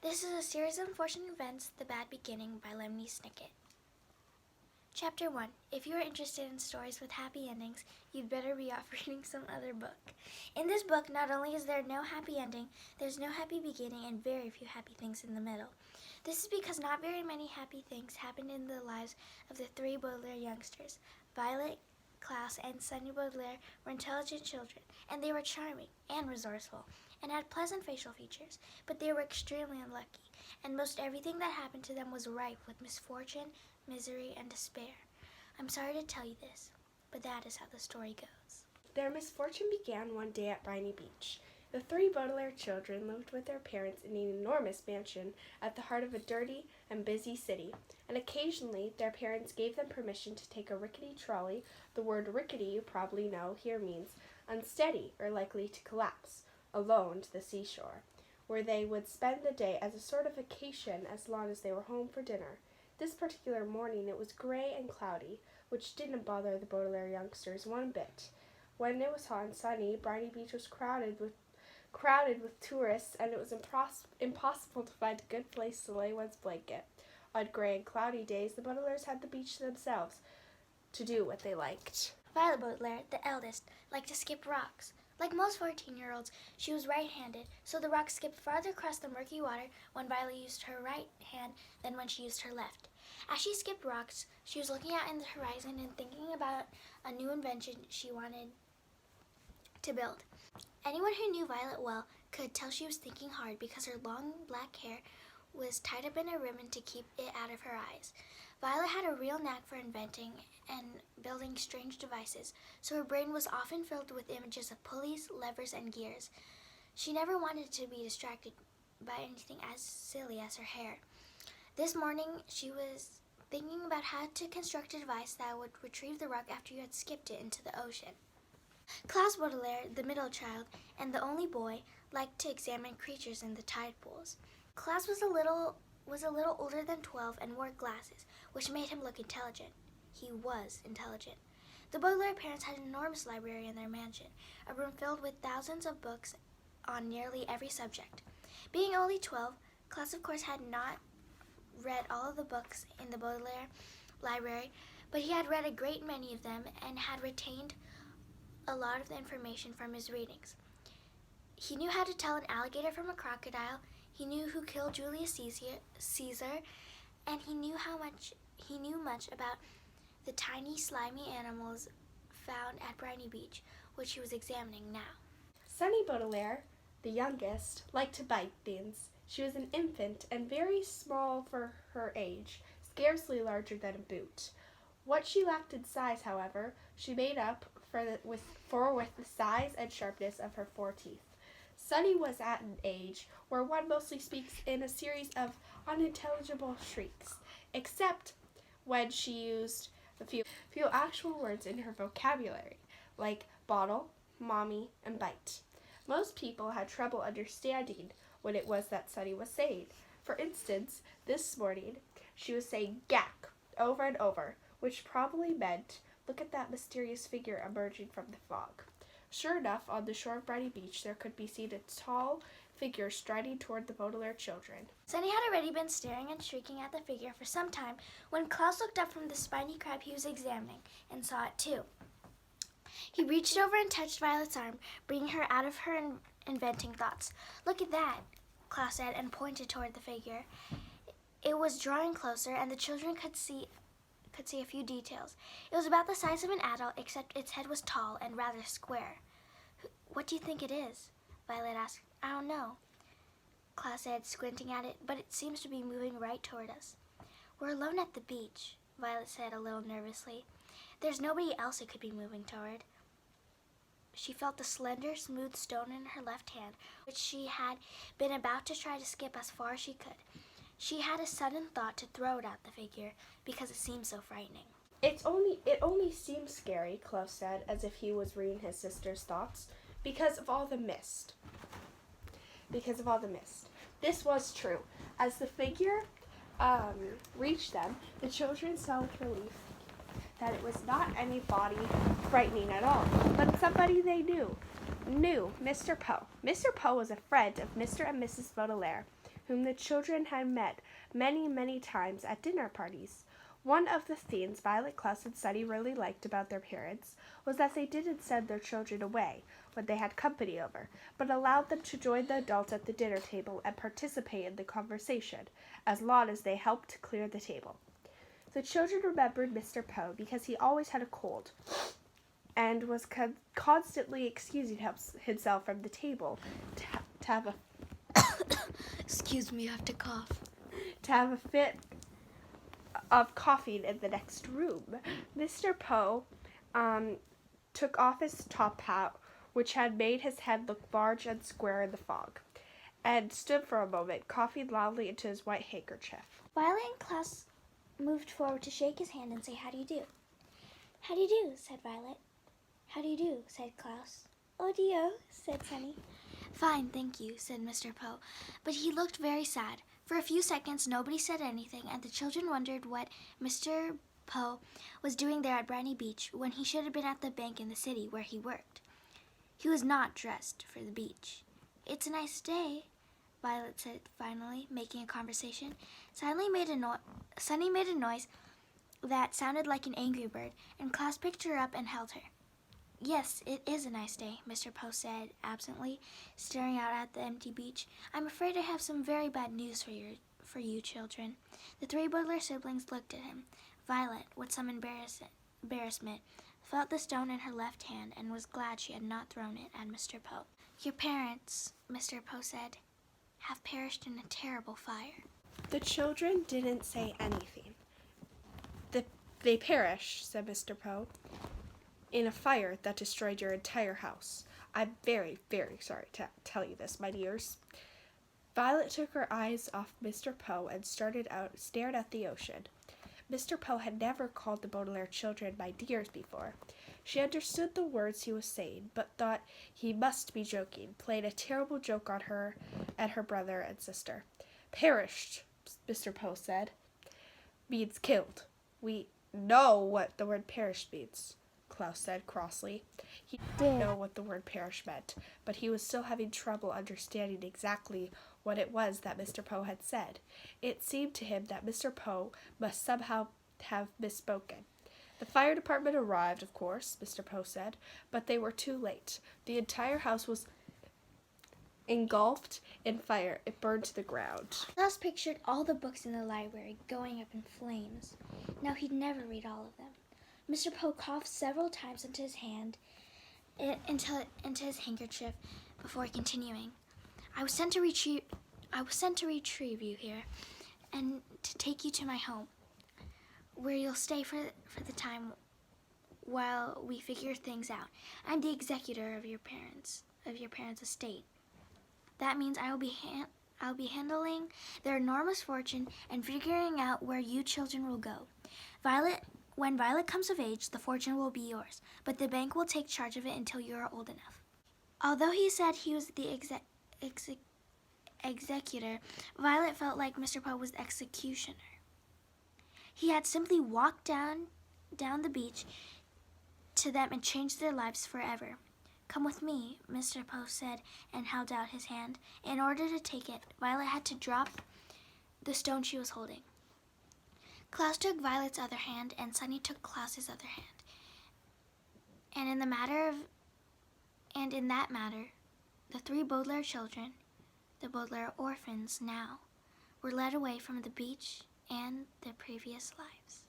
This is a series of unfortunate events, The Bad Beginning by Lemony Snicket. Chapter 1. If you are interested in stories with happy endings, you'd better be off reading some other book. In this book, not only is there no happy ending, there's no happy beginning and very few happy things in the middle. This is because not very many happy things happened in the lives of the three Baudelaire youngsters. Violet, Klaus, and Sunny Baudelaire were intelligent children, and they were charming and resourceful, and had pleasant facial features, but they were extremely unlucky, and most everything that happened to them was rife with misfortune, misery, and despair. I'm sorry to tell you this, but that is how the story goes. Their misfortune began one day at Briny Beach. The three Baudelaire children lived with their parents in an enormous mansion at the heart of a dirty and busy city, and occasionally their parents gave them permission to take a rickety trolley. The word rickety, you probably know, here means unsteady or likely to collapse, alone to the seashore, where they would spend the day as a sort of vacation as long as they were home for dinner. This particular morning it was gray and cloudy, which didn't bother the Baudelaire youngsters one bit. When it was hot and sunny, Briny Beach was crowded with tourists, and it was impossible to find a good place to lay one's blanket. On gray and cloudy days, the Baudelaires had the beach to themselves to do what they liked. Violet Baudelaire, the eldest, liked to skip rocks. Like most 14-year-olds, she was right-handed, so the rocks skipped farther across the murky water when Violet used her right hand than when she used her left. As she skipped rocks, she was looking out in the horizon and thinking about a new invention she wanted to build. Anyone who knew Violet well could tell she was thinking hard because her long black hair was tied up in a ribbon to keep it out of her eyes. Violet had a real knack for inventing and building strange devices, so her brain was often filled with images of pulleys, levers, and gears. She never wanted to be distracted by anything as silly as her hair. This morning, she was thinking about how to construct a device that would retrieve the rock after you had skipped it into the ocean. Klaus Baudelaire, the middle child and the only boy, liked to examine creatures in the tide pools. Klaus was a little older than 12 and wore glasses, which made him look intelligent. He was intelligent. The Baudelaire parents had an enormous library in their mansion, a room filled with thousands of books on nearly every subject. Being only 12, Klaus of course had not read all of the books in the Baudelaire library, but he had read a great many of them and had retained a lot of the information from his readings. He knew how to tell an alligator from a crocodile, he knew who killed Julius Caesar, and he knew much about the tiny slimy animals found at Briny Beach, which he was examining now. Sunny Baudelaire, the youngest, liked to bite things. She was an infant and very small for her age, scarcely larger than a boot. What she lacked in size, however, she made up with the size and sharpness of her 4 teeth. Sunny was at an age where one mostly speaks in a series of unintelligible shrieks, except when she used a few actual words in her vocabulary, like bottle, mommy, and bite. Most people had trouble understanding what it was that Sunny was saying. For instance, this morning, she was saying gack over and over, which probably meant, look at that mysterious figure emerging from the fog. Sure enough, on the shore of Briny Beach, there could be seen a tall figure striding toward the Baudelaire children. Sunny had already been staring and shrieking at the figure for some time when Klaus looked up from the spiny crab he was examining and saw it too. He reached over and touched Violet's arm, bringing her out of her inventing thoughts. Look at that, Klaus said, and pointed toward the figure. It was drawing closer, and the children could see a few details. It was about the size of an adult, except its head was tall and rather square. What do you think it is? Violet asked. I don't know, Klaus said, squinting at it, but it seems to be moving right toward us. We're alone at the beach, Violet said a little nervously. There's nobody else it could be moving toward. She felt the slender, smooth stone in her left hand, which she had been about to try to skip as far as she could. She had a sudden thought to throw it at the figure because it seemed so frightening. It only seems scary, Klaus said, as if he was reading his sister's thoughts, because of all the mist. This was true. As the figure reached them, the children saw with relief that it was not anybody frightening at all, but somebody they knew, Mr. Poe. Mr. Poe was a friend of Mr. and Mrs. Baudelaire, whom the children had met many, many times at dinner parties. One of the things Violet, Klaus, and Sunny really liked about their parents was that they didn't send their children away when they had company over, but allowed them to join the adults at the dinner table and participate in the conversation, as long as they helped clear the table. The children remembered Mr. Poe because he always had a cold and was constantly excusing himself from the table to have a Excuse me, I have to cough. to have a fit of coughing in the next room. Mr. Poe took off his top hat, which had made his head look large and square in the fog, and stood for a moment, coughing loudly into his white handkerchief. Violet and Klaus moved forward to shake his hand and say, "How do you do?" "How do you do?" said Violet. "How do you do?" said Klaus. "Oh dear," said Sunny. "Fine, thank you," said Mr. Poe, but he looked very sad. For a few seconds nobody said anything, and the children wondered what Mr. Poe was doing there at Briny Beach when he should have been at the bank in the city where he worked. He was not dressed for the beach. "It's a nice day," Violet said finally, making a conversation. Sunny made a noise that sounded like an angry bird, and Klaus picked her up and held her. "Yes, it is a nice day," Mr. Poe said absently, staring out at the empty beach. "I'm afraid I have some very bad news for you children." The three Butler siblings looked at him. Violet, with some embarrassment, felt the stone in her left hand and was glad she had not thrown it at Mr. Poe. "Your parents," Mr. Poe said, "have perished in a terrible fire." The children didn't say anything. They perished, said Mr. Poe, "in a fire that destroyed your entire house. I'm very, very sorry to tell you this, my dears." Violet took her eyes off Mr. Poe and stared at the ocean. Mr. Poe had never called the Baudelaire children my dears before. She understood the words he was saying, but thought he must be joking, playing a terrible joke on her and her brother and sister. "Perished," Mr. Poe said, "means killed." "We know what the word perished means," Klaus said crossly. He didn't know what the word perish meant, but he was still having trouble understanding exactly what it was that Mr. Poe had said. It seemed to him that Mr. Poe must somehow have misspoken. "The fire department arrived, of course," Mr. Poe said, "but they were too late. The entire house was engulfed in fire. It burned to the ground." Klaus pictured all the books in the library going up in flames. Now he'd never read all of them. Mr. Poe coughed several times into his handkerchief before continuing. I was sent to retrieve you here, and to take you to my home, where you'll stay for the time while we figure things out. I'm the executor of your parents' estate. That means I'll be handling their enormous fortune and figuring out where you children will go. When Violet comes of age, the fortune will be yours, but the bank will take charge of it until you are old enough." Although he said he was the executor, Violet felt like Mr. Poe was the executioner. He had simply walked down the beach to them and changed their lives forever. "Come with me," Mr. Poe said, and held out his hand. In order to take it, Violet had to drop the stone she was holding. Klaus took Violet's other hand, and Sunny took Klaus's other hand. And in that matter, the three Baudelaire children, the Baudelaire orphans now, were led away from the beach and their previous lives.